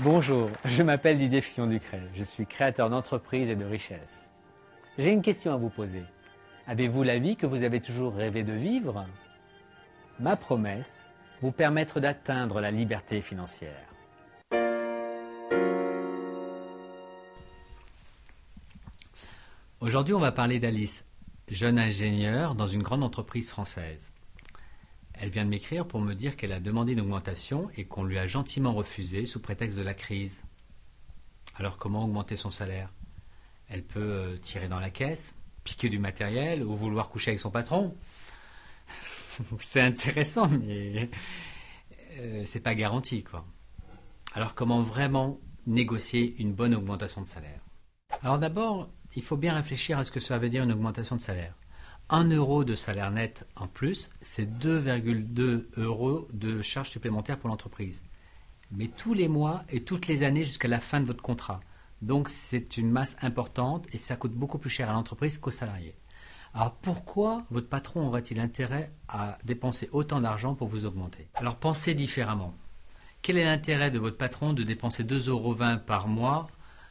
Bonjour, je m'appelle Didier Fillon-Ducret, je suis créateur d'entreprise et de richesse. J'ai une question à vous poser. Avez-vous la vie que vous avez toujours rêvé de vivre? Ma promesse, vous permettre d'atteindre la liberté financière. Aujourd'hui, on va parler d'Alice, jeune ingénieure dans une grande entreprise française. Elle vient de m'écrire pour me dire qu'elle a demandé une augmentation et qu'on lui a gentiment refusé sous prétexte de la crise. Alors comment augmenter son salaire? Elle peut tirer dans la caisse, piquer du matériel ou vouloir coucher avec son patron. C'est intéressant, mais c'est pas garanti, quoi. Alors comment vraiment négocier une bonne augmentation de salaire? Alors d'abord, il faut bien réfléchir à ce que ça veut dire une augmentation de salaire. 1 euro de salaire net en plus, c'est 2,2 euros de charges supplémentaires pour l'entreprise. Mais tous les mois et toutes les années jusqu'à la fin de votre contrat. Donc c'est une masse importante et ça coûte beaucoup plus cher à l'entreprise qu'aux salariés. Alors pourquoi votre patron aurait-il intérêt à dépenser autant d'argent pour vous augmenter? Alors pensez différemment. Quel est l'intérêt de votre patron de dépenser 2,20 euros par mois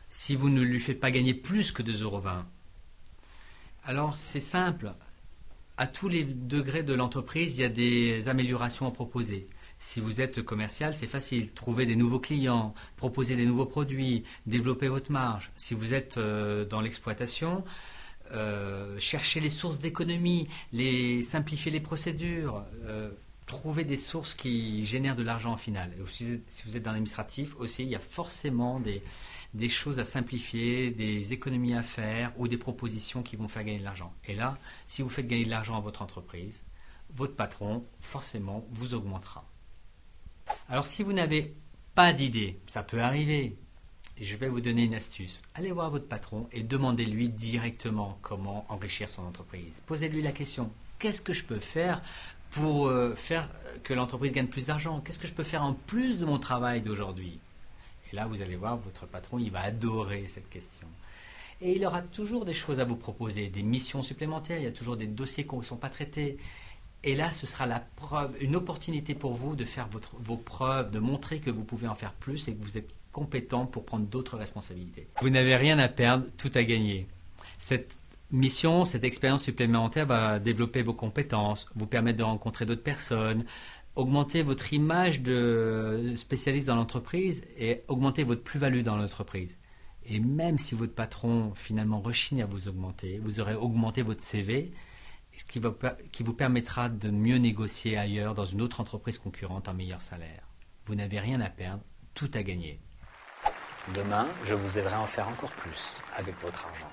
si vous ne lui faites pas gagner plus que 2,20 euros? Alors c'est simple, à tous les degrés de l'entreprise, il y a des améliorations à proposer. Si vous êtes commercial, c'est facile, trouver des nouveaux clients, proposer des nouveaux produits, développer votre marge. Si vous êtes dans l'exploitation, chercher les sources d'économie, simplifier les procédures, trouver des sources qui génèrent de l'argent en final. Et aussi, si vous êtes dans l'administratif aussi, il y a forcément des choses à simplifier, des économies à faire ou des propositions qui vont faire gagner de l'argent. Et là, si vous faites gagner de l'argent à votre entreprise, votre patron, forcément, vous augmentera. Alors si vous n'avez pas d'idée, ça peut arriver, et je vais vous donner une astuce. Allez voir votre patron et demandez-lui directement comment enrichir son entreprise. Posez-lui la question, qu'est-ce que je peux faire pour faire que l'entreprise gagne plus d'argent? Qu'est-ce que je peux faire en plus de mon travail d'aujourd'hui? Et là, vous allez voir, votre patron, il va adorer cette question. Et il aura toujours des choses à vous proposer, des missions supplémentaires, il y a toujours des dossiers qui ne sont pas traités. Et là, ce sera la preuve, une opportunité pour vous de faire vos preuves, de montrer que vous pouvez en faire plus et que vous êtes compétent pour prendre d'autres responsabilités. Vous n'avez rien à perdre, tout à gagner. Cette mission, cette expérience supplémentaire va développer vos compétences, vous permettre de rencontrer d'autres personnes, augmenter votre image de spécialiste dans l'entreprise et augmenter votre plus-value dans l'entreprise. Et même si votre patron finalement rechigne à vous augmenter, vous aurez augmenté votre CV, ce qui vous permettra de mieux négocier ailleurs dans une autre entreprise concurrente un meilleur salaire. Vous n'avez rien à perdre, tout à gagner. Demain, je vous aiderai à en faire encore plus avec votre argent.